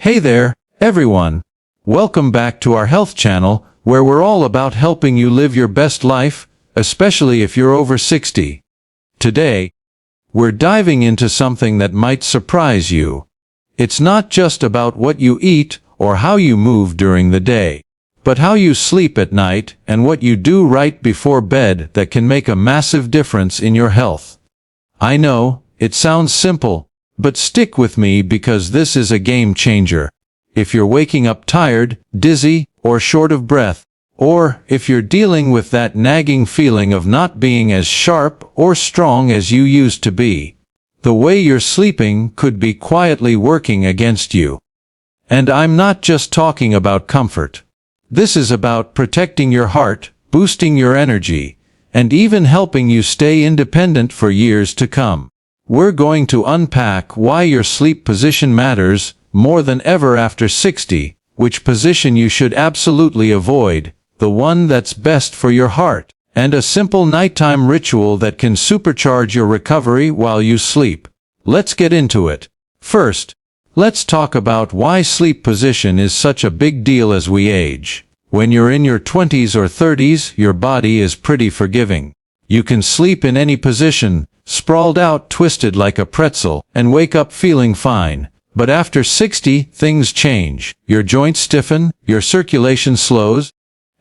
Hey there, everyone. Welcome back to our health channel, where we're all about helping you live your best life, especially if you're over 60. Today, we're diving into something that might surprise you. It's not just about what you eat or how you move during the day, but how you sleep at night and what you do right before bed that can make a massive difference in your health. I know, it sounds simple, but stick with me because this is a game changer. If you're waking up tired, dizzy, or short of breath, or if you're dealing with that nagging feeling of not being as sharp or strong as you used to be, the way you're sleeping could be quietly working against you. And I'm not just talking about comfort. This is about protecting your heart, boosting your energy, and even helping you stay independent for years to come. We're going to unpack why your sleep position matters more than ever after 60, which position you should absolutely avoid, the one that's best for your heart, and a simple nighttime ritual that can supercharge your recovery while you sleep. Let's get into it. First, let's talk about why sleep position is such a big deal as we age. When you're in your 20s or 30s, your body is pretty forgiving. You can sleep in any position, sprawled out, twisted like a pretzel, and wake up feeling fine. But after 60, things change. Your joints stiffen, your circulation slows,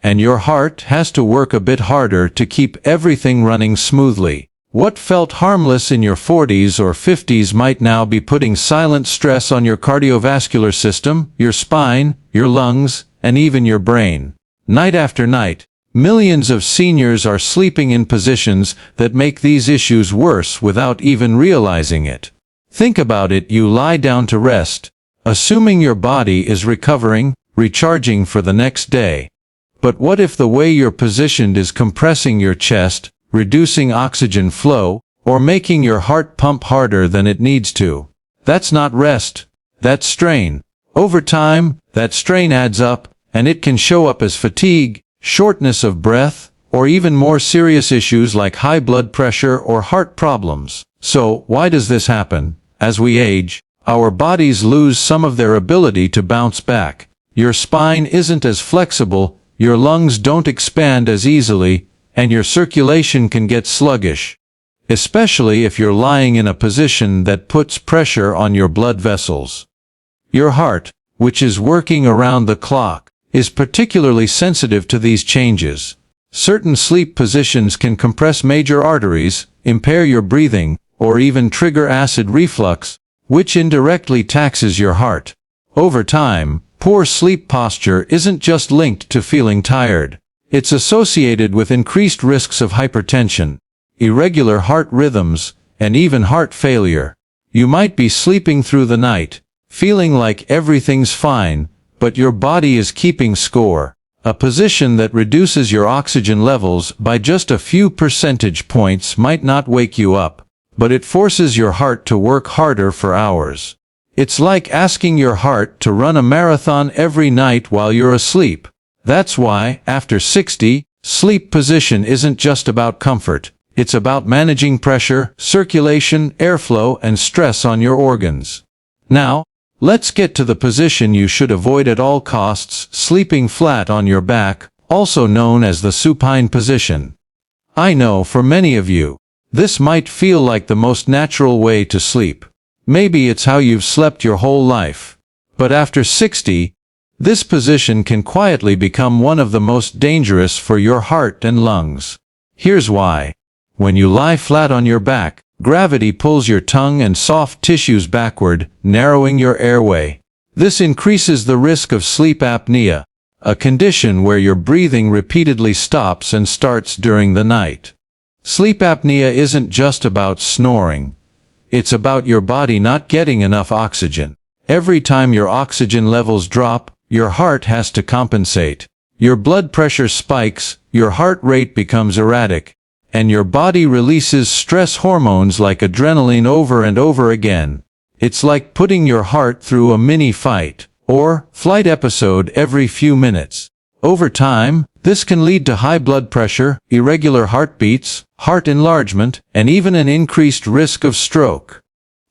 and your heart has to work a bit harder to keep everything running smoothly. What felt harmless in your 40s or 50s might now be putting silent stress on your cardiovascular system, your spine, your lungs, and even your brain. Night after night, millions of seniors are sleeping in positions that make these issues worse without even realizing it. Think about it: you lie down to rest, assuming your body is recovering, recharging for the next day. But what if the way you're positioned is compressing your chest, reducing oxygen flow, or making your heart pump harder than it needs to? That's not rest, that's strain. Over time, that strain adds up, and it can show up as fatigue, shortness of breath, or even more serious issues like high blood pressure or heart problems. So, why does this happen? As we age, our bodies lose some of their ability to bounce back. Your spine isn't as flexible, your lungs don't expand as easily, and your circulation can get sluggish. Especially if you're lying in a position that puts pressure on your blood vessels. Your heart, which is working around the clock, is particularly sensitive to these changes. Certain sleep positions can compress major arteries, impair your breathing, or even trigger acid reflux, which indirectly taxes your heart. Over time, poor sleep posture isn't just linked to feeling tired. It's associated with increased risks of hypertension, irregular heart rhythms, and even heart failure. You might be sleeping through the night, feeling like everything's fine, but your body is keeping score. A position that reduces your oxygen levels by just a few percentage points might not wake you up, but it forces your heart to work harder for hours. It's like asking your heart to run a marathon every night while you're asleep. That's why, after 60, sleep position isn't just about comfort. It's about managing pressure, circulation, airflow, and stress on your organs. Now, let's get to the position you should avoid at all costs: sleeping flat on your back, also known as the supine position. I know for many of you, this might feel like the most natural way to sleep. Maybe it's how you've slept your whole life. But after 60, this position can quietly become one of the most dangerous for your heart and lungs. Here's why. When you lie flat on your back, gravity pulls your tongue and soft tissues backward, narrowing your airway. This increases the risk of sleep apnea, a condition where your breathing repeatedly stops and starts during the night. Sleep apnea isn't just about snoring. It's about your body not getting enough oxygen. Every time your oxygen levels drop, your heart has to compensate. Your blood pressure spikes, your heart rate becomes erratic, and your body releases stress hormones like adrenaline over and over again. It's like putting your heart through a mini fight or flight episode every few minutes. Over time, this can lead to high blood pressure, irregular heartbeats, heart enlargement, and even an increased risk of stroke.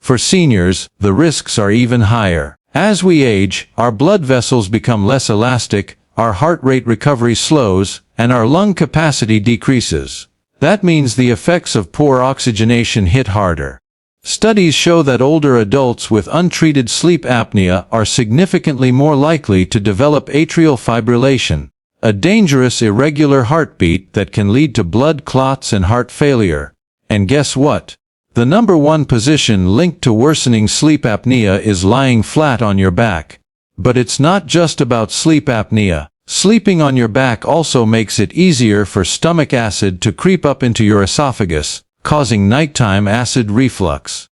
For seniors, the risks are even higher. As we age, our blood vessels become less elastic, our heart rate recovery slows, and our lung capacity decreases. That means the effects of poor oxygenation hit harder. Studies show that older adults with untreated sleep apnea are significantly more likely to develop atrial fibrillation, a dangerous irregular heartbeat that can lead to blood clots and heart failure. And guess what? The number one position linked to worsening sleep apnea is lying flat on your back. But it's not just about sleep apnea. Sleeping on your back also makes it easier for stomach acid to creep up into your esophagus, causing nighttime acid reflux.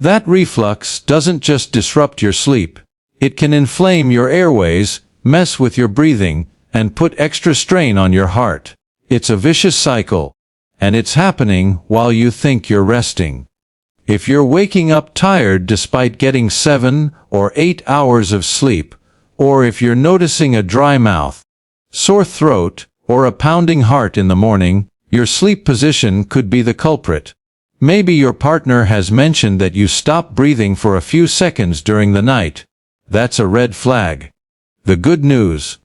That reflux doesn't just disrupt your sleep. It can inflame your airways, mess with your breathing, and put extra strain on your heart. It's a vicious cycle. And it's happening while you think you're resting. If you're waking up tired despite getting 7 or 8 hours of sleep, or if you're noticing a dry mouth, sore throat, or a pounding heart in the morning, your sleep position could be the culprit. Maybe your partner has mentioned that you stop breathing for a few seconds during the night. That's a red flag. The good news: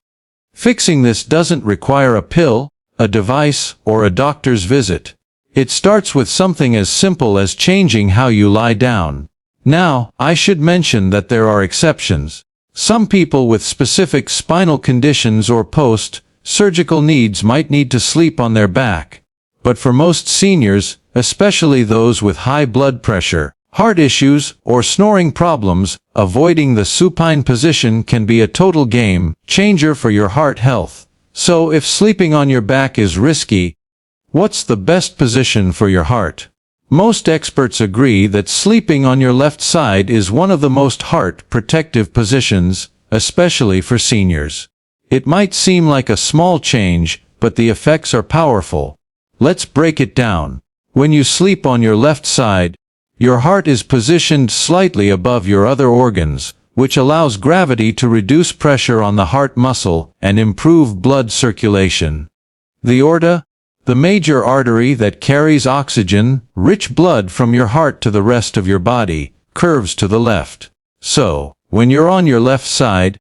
fixing this doesn't require a pill, a device, or a doctor's visit. It starts with something as simple as changing how you lie down. Now, I should mention that there are exceptions. Some people with specific spinal conditions or post-surgical needs might need to sleep on their back. But for most seniors, especially those with high blood pressure, heart issues, or snoring problems, avoiding the supine position can be a total game changer for your heart health. So if sleeping on your back is risky, what's the best position for your heart? Most experts agree that sleeping on your left side is one of the most heart-protective positions, especially for seniors. It might seem like a small change, but the effects are powerful. Let's break it down. When you sleep on your left side, your heart is positioned slightly above your other organs, which allows gravity to reduce pressure on the heart muscle and improve blood circulation. The aorta, the major artery that carries oxygen-rich blood from your heart to the rest of your body, curves to the left. So, when you're on your left side,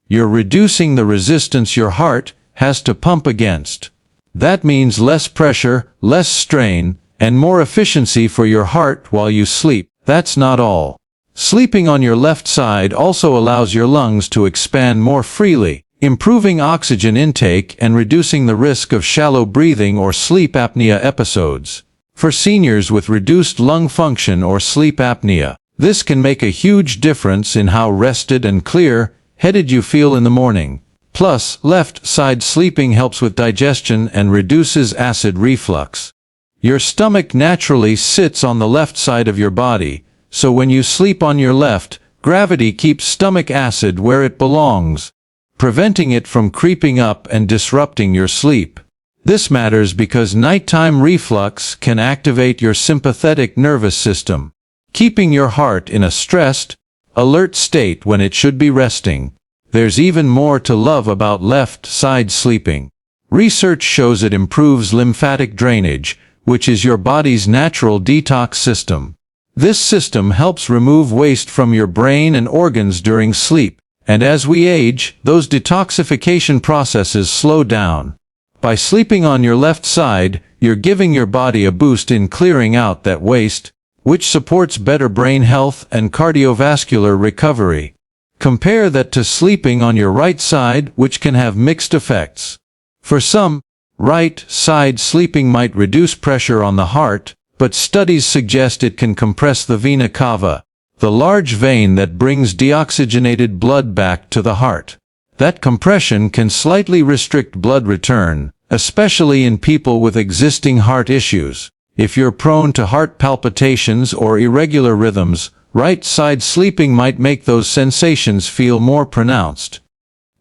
you're reducing the resistance your heart has to pump against. That means less pressure, less strain, and more efficiency for your heart while you sleep. That's not all. Sleeping on your left side also allows your lungs to expand more freely, improving oxygen intake and reducing the risk of shallow breathing or sleep apnea episodes. For seniors with reduced lung function or sleep apnea, this can make a huge difference in how rested and clear-headed you feel in the morning. Plus, left side sleeping helps with digestion and reduces acid reflux. Your stomach naturally sits on the left side of your body, so when you sleep on your left, gravity keeps stomach acid where it belongs, preventing it from creeping up and disrupting your sleep. This matters because nighttime reflux can activate your sympathetic nervous system, keeping your heart in a stressed, alert state when it should be resting. There's even more to love about left side sleeping. Research shows it improves lymphatic drainage, which is your body's natural detox system. This system helps remove waste from your brain and organs during sleep, and as we age, those detoxification processes slow down. By sleeping on your left side, you're giving your body a boost in clearing out that waste, which supports better brain health and cardiovascular recovery. Compare that to sleeping on your right side, which can have mixed effects. For some, right side sleeping might reduce pressure on the heart, but studies suggest it can compress the vena cava, the large vein that brings deoxygenated blood back to the heart. That compression can slightly restrict blood return, especially in people with existing heart issues. If you're prone to heart palpitations or irregular rhythms, right side sleeping might make those sensations feel more pronounced.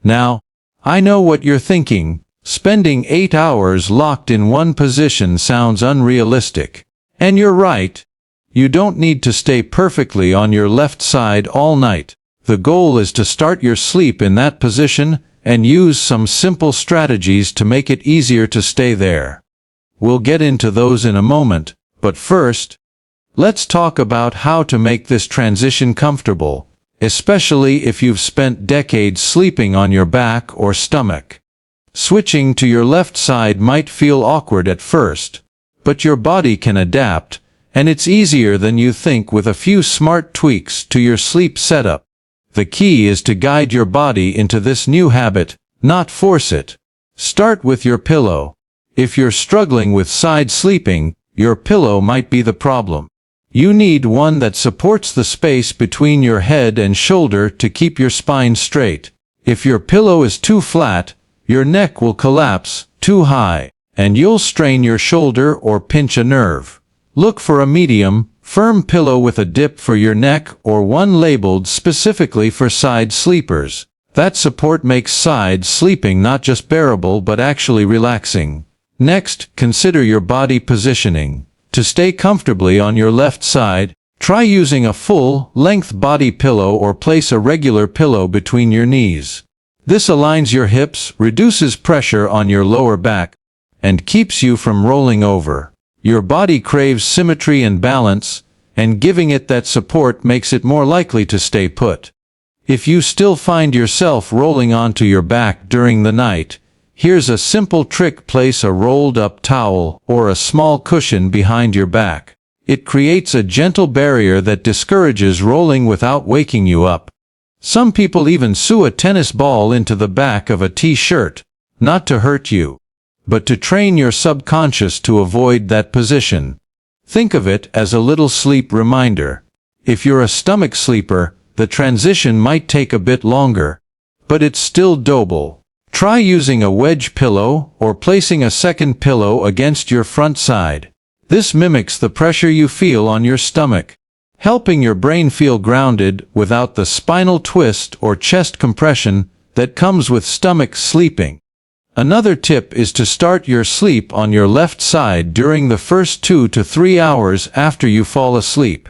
Now, I know what you're thinking. Spending 8 hours locked in one position sounds unrealistic. And you're right. You don't need to stay perfectly on your left side all night. The goal is to start your sleep in that position and use some simple strategies to make it easier to stay there. We'll get into those in a moment, but first, let's talk about how to make this transition comfortable, especially if you've spent decades sleeping on your back or stomach. Switching to your left side might feel awkward at first, but your body can adapt, and it's easier than you think with a few smart tweaks to your sleep setup. The key is to guide your body into this new habit, not force it. Start with your pillow. If you're struggling with side sleeping, your pillow might be the problem. You need one that supports the space between your head and shoulder to keep your spine straight. If your pillow is too flat, your neck will collapse too high, and you'll strain your shoulder or pinch a nerve. Look for a medium, firm pillow with a dip for your neck or one labeled specifically for side sleepers. That support makes side sleeping not just bearable but actually relaxing. Next, consider your body positioning. To stay comfortably on your left side, try using a full-length body pillow or place a regular pillow between your knees. This aligns your hips, reduces pressure on your lower back, and keeps you from rolling over. Your body craves symmetry and balance, and giving it that support makes it more likely to stay put. If you still find yourself rolling onto your back during the night, here's a simple trick: place a rolled-up towel or a small cushion behind your back. It creates a gentle barrier that discourages rolling without waking you up. Some people even sew a tennis ball into the back of a t-shirt, not to hurt you, but to train your subconscious to avoid that position. Think of it as a little sleep reminder. If you're a stomach sleeper, the transition might take a bit longer, but it's still doable. Try using a wedge pillow or placing a second pillow against your front side. This mimics the pressure you feel on your stomach, helping your brain feel grounded without the spinal twist or chest compression that comes with stomach sleeping. Another tip is to start your sleep on your left side during the first 2 to 3 hours after you fall asleep.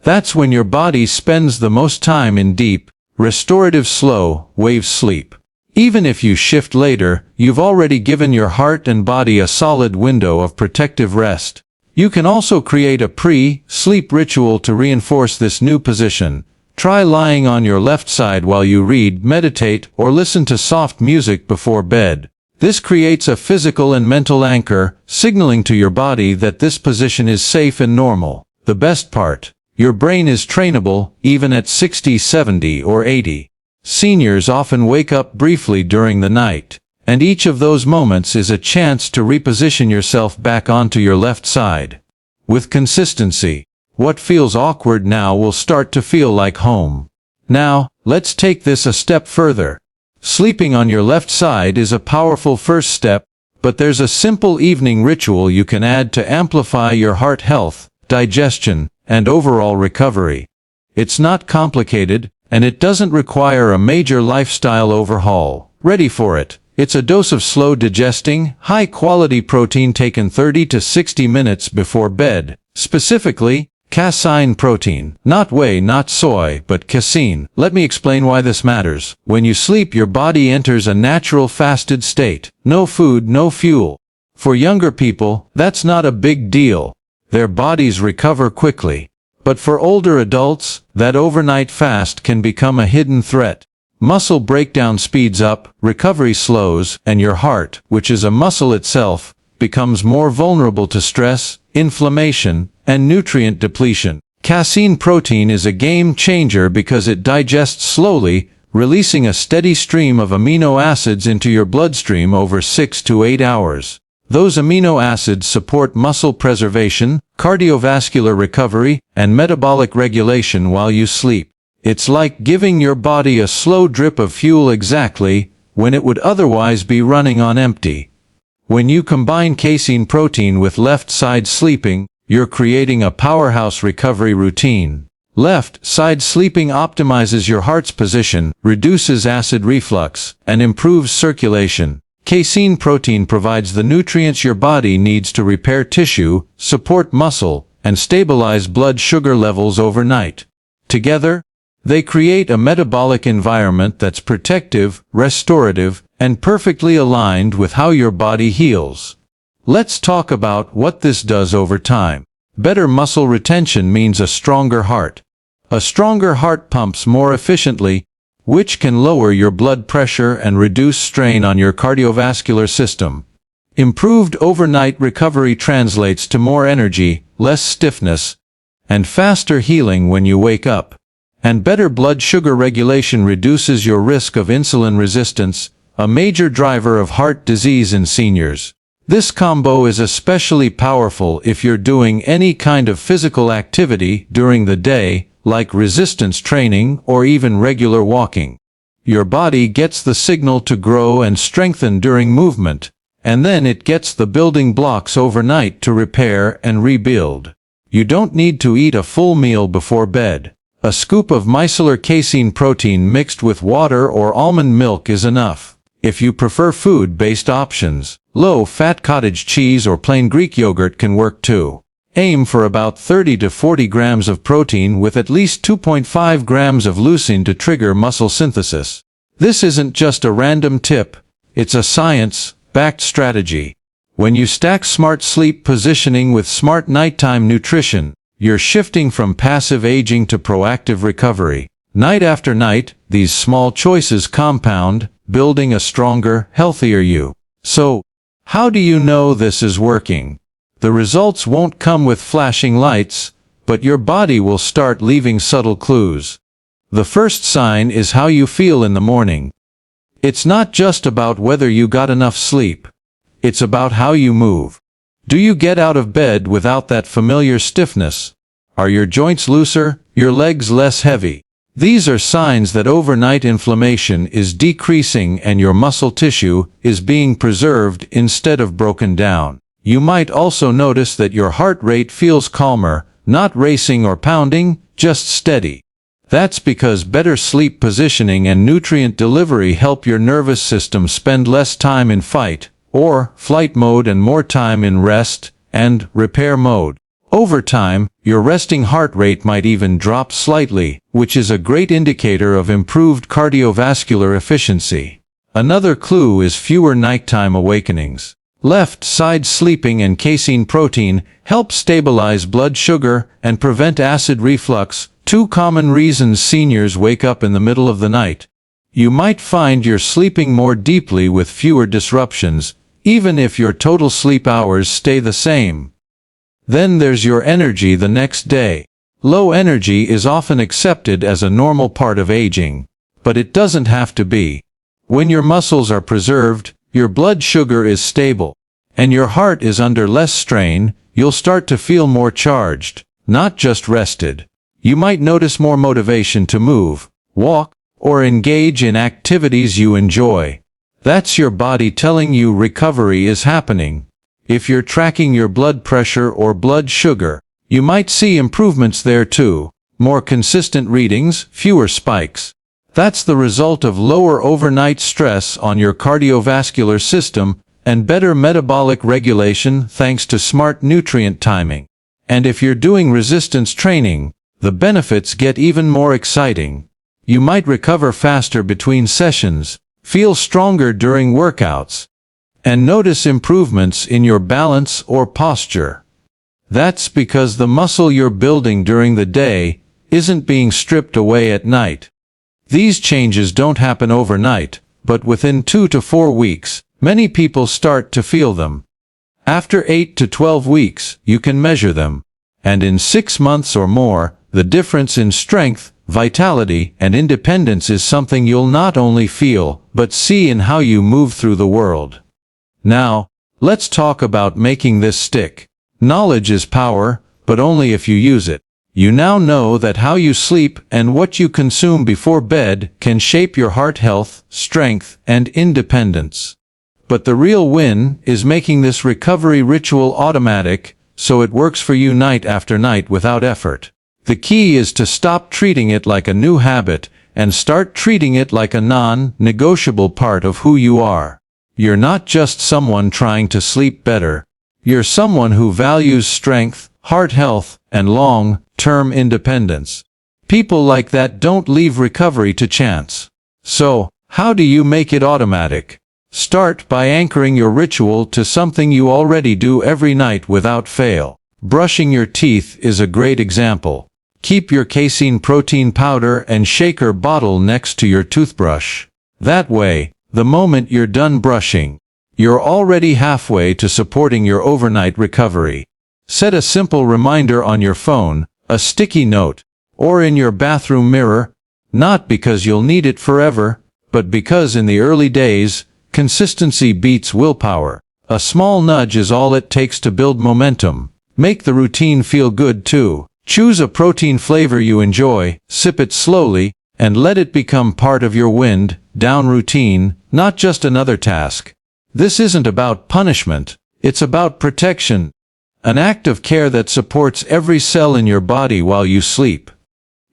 That's when your body spends the most time in deep, restorative slow-wave sleep. Even if you shift later, you've already given your heart and body a solid window of protective rest. You can also create a pre-sleep ritual to reinforce this new position. Try lying on your left side while you read, meditate, or listen to soft music before bed. This creates a physical and mental anchor, signaling to your body that this position is safe and normal. The best part: your brain is trainable, even at 60, 70, or 80. Seniors often wake up briefly during the night, and each of those moments is a chance to reposition yourself back onto your left side. With consistency, what feels awkward now will start to feel like home. Now, let's take this a step further. Sleeping on your left side is a powerful first step, but there's a simple evening ritual you can add to amplify your heart health, digestion, and overall recovery. It's not complicated, and it doesn't require a major lifestyle overhaul. Ready for it? It's a dose of slow digesting, high-quality protein taken 30 to 60 minutes before bed. Specifically, casein protein. Not whey, not soy, but casein. Let me explain why this matters. When you sleep, your body enters a natural fasted state. No food, no fuel. For younger people, that's not a big deal. Their bodies recover quickly. But for older adults, that overnight fast can become a hidden threat. Muscle breakdown speeds up, recovery slows, and your heart, which is a muscle itself, becomes more vulnerable to stress, inflammation, and nutrient depletion. Casein protein is a game changer because it digests slowly, releasing a steady stream of amino acids into your bloodstream over 6 to 8 hours. Those amino acids support muscle preservation, cardiovascular recovery, and metabolic regulation while you sleep. It's like giving your body a slow drip of fuel exactly when it would otherwise be running on empty. When you combine casein protein with left-side sleeping, you're creating a powerhouse recovery routine. Left-side sleeping optimizes your heart's position, reduces acid reflux, and improves circulation. Casein protein provides the nutrients your body needs to repair tissue, support muscle, and stabilize blood sugar levels overnight. Together, they create a metabolic environment that's protective, restorative, and perfectly aligned with how your body heals. Let's talk about what this does over time. Better muscle retention means a stronger heart. A stronger heart pumps more efficiently, which can lower your blood pressure and reduce strain on your cardiovascular system. Improved overnight recovery translates to more energy, less stiffness, and faster healing when you wake up. And better blood sugar regulation reduces your risk of insulin resistance, a major driver of heart disease in seniors. This combo is especially powerful if you're doing any kind of physical activity during the day, like resistance training or even regular walking. Your body gets the signal to grow and strengthen during movement, and then it gets the building blocks overnight to repair and rebuild. You don't need to eat a full meal before bed. A scoop of micellar casein protein mixed with water or almond milk is enough. If you prefer food-based options, low-fat cottage cheese or plain Greek yogurt can work too. Aim for about 30 to 40 grams of protein with at least 2.5 grams of leucine to trigger muscle synthesis. This isn't just a random tip, it's a science-backed strategy. When you stack smart sleep positioning with smart nighttime nutrition, you're shifting from passive aging to proactive recovery. Night after night, these small choices compound, building a stronger, healthier you. So, how do you know this is working? The results won't come with flashing lights, but your body will start leaving subtle clues. The first sign is how you feel in the morning. It's not just about whether you got enough sleep. It's about how you move. Do you get out of bed without that familiar stiffness? Are your joints looser, your legs less heavy? These are signs that overnight inflammation is decreasing and your muscle tissue is being preserved instead of broken down. You might also notice that your heart rate feels calmer, not racing or pounding, just steady. That's because better sleep positioning and nutrient delivery help your nervous system spend less time in fight or flight mode and more time in rest and repair mode. Over time, your resting heart rate might even drop slightly, which is a great indicator of improved cardiovascular efficiency. Another clue is fewer nighttime awakenings. Left side sleeping and casein protein help stabilize blood sugar and prevent acid reflux, two common reasons seniors wake up in the middle of the night. You might find you're sleeping more deeply with fewer disruptions, even if your total sleep hours stay the same. Then there's your energy the next day. Low energy is often accepted as a normal part of aging, but it doesn't have to be. When your muscles are preserved, your blood sugar is stable, and your heart is under less strain, you'll start to feel more charged, not just rested. You might notice more motivation to move, walk, or engage in activities you enjoy. That's your body telling you recovery is happening. If you're tracking your blood pressure or blood sugar, you might see improvements there too. More consistent readings, fewer spikes. That's the result of lower overnight stress on your cardiovascular system and better metabolic regulation thanks to smart nutrient timing. And if you're doing resistance training, the benefits get even more exciting. You might recover faster between sessions, feel stronger during workouts, and notice improvements in your balance or posture. That's because the muscle you're building during the day isn't being stripped away at night. These changes don't happen overnight, but within 2 to 4 weeks, many people start to feel them. After 8 to 12 weeks, you can measure them. And in 6 months or more, the difference in strength, vitality, and independence is something you'll not only feel, but see in how you move through the world. Now, let's talk about making this stick. Knowledge is power, but only if you use it. You now know that how you sleep and what you consume before bed can shape your heart health, strength, and independence. But the real win is making this recovery ritual automatic, so it works for you night after night without effort. The key is to stop treating it like a new habit and start treating it like a non-negotiable part of who you are. You're not just someone trying to sleep better. You're someone who values strength, heart health, and long-term independence. People like that don't leave recovery to chance. So, how do you make it automatic? Start by anchoring your ritual to something you already do every night without fail. Brushing your teeth is a great example. Keep your casein protein powder and shaker bottle next to your toothbrush. That way, the moment you're done brushing, you're already halfway to supporting your overnight recovery. Set a simple reminder on your phone, a sticky note, or in your bathroom mirror, not because you'll need it forever, but because in the early days, consistency beats willpower. A small nudge is all it takes to build momentum. Make the routine feel good too. Choose a protein flavor you enjoy, sip it slowly, and let it become part of your wind down routine, not just another task. This isn't about punishment, it's about protection. An act of care that supports every cell in your body while you sleep.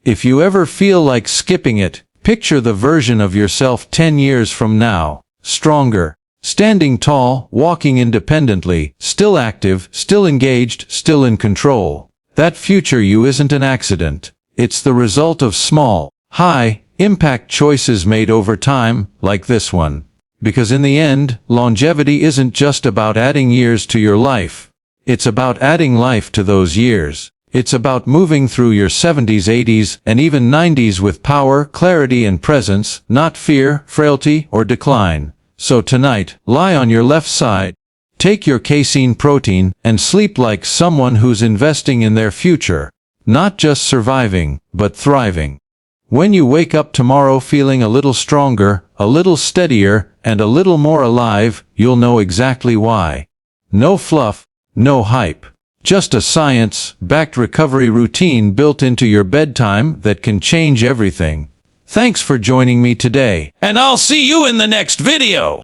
If you ever feel like skipping it, picture the version of yourself 10 years from now, stronger, standing tall, walking independently, still active, still engaged, still in control. That future you isn't an accident. It's the result of small, high-impact choices made over time, like this one. Because in the end, longevity isn't just about adding years to your life. It's about adding life to those years. It's about moving through your 70s, 80s, and even 90s with power, clarity, and presence, not fear, frailty, or decline. So tonight, lie on your left side, take your casein protein, and sleep like someone who's investing in their future. Not just surviving, but thriving. When you wake up tomorrow feeling a little stronger, a little steadier, and a little more alive, you'll know exactly why. No fluff, no hype. Just a science-backed recovery routine built into your bedtime that can change everything. Thanks for joining me today, and I'll see you in the next video!